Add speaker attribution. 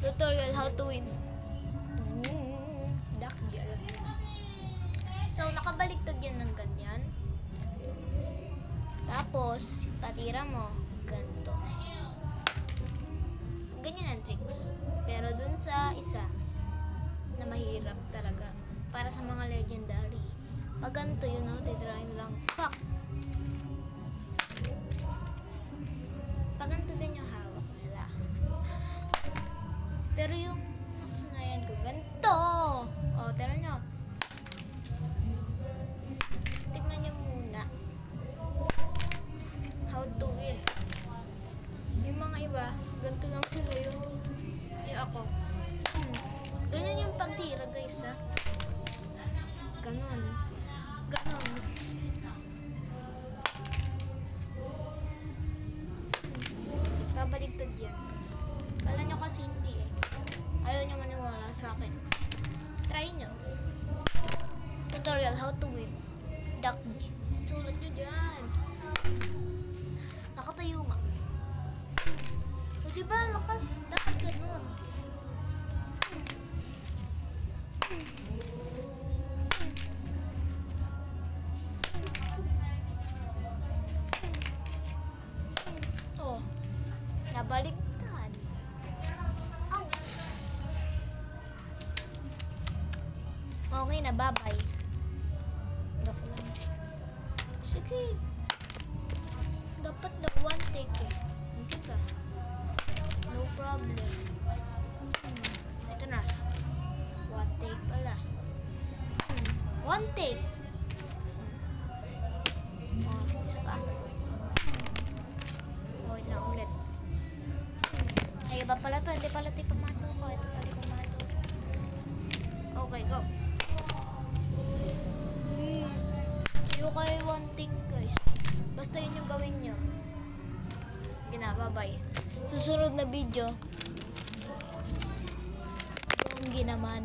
Speaker 1: Tutorial how to win. Dakyal. So, nakabaliktad yan ng ganyan. Tapos, patira mo, ganito. Ganyan ang tricks. Pero dun sa isa, na mahirap talaga, para sa mga legendary, pag ganito yun, titirahin lang, fuck! Pag ganito din yung hawak nila. Pero yung sinayan ko, ganito! O, tira nyo. Tignan nyo muna. How to win. Yung mga iba, ganito lang sila yung ako. Ganyan yung pagtira, guys, ha? Ganon. Ganon. Babaliktad yan. Kala nyo kasi hindi eh. Ayaw nyo maniwala sa akin. Try nyo. Tutorial how to win. Duck. Sulat nyo dyan. Nakatayo nga. O diba, lakas. Dapat ganun. Oh. Nabaliktad. Okay na, bye-bye. Dok lang. Sige. Dapat na one take eh. Hindi ka. No problem. Ito na. One take pala. One take. Oh, isa pa. Oh, wait lang ulit. Ay, iba pala to. Hindi pala tayo pumato ko. Ito pala pumato. Okay, go. Yung kayo one take, guys. Basta yun yung gawin nyo. Bye-bye. Susunod na video. Bonggi naman.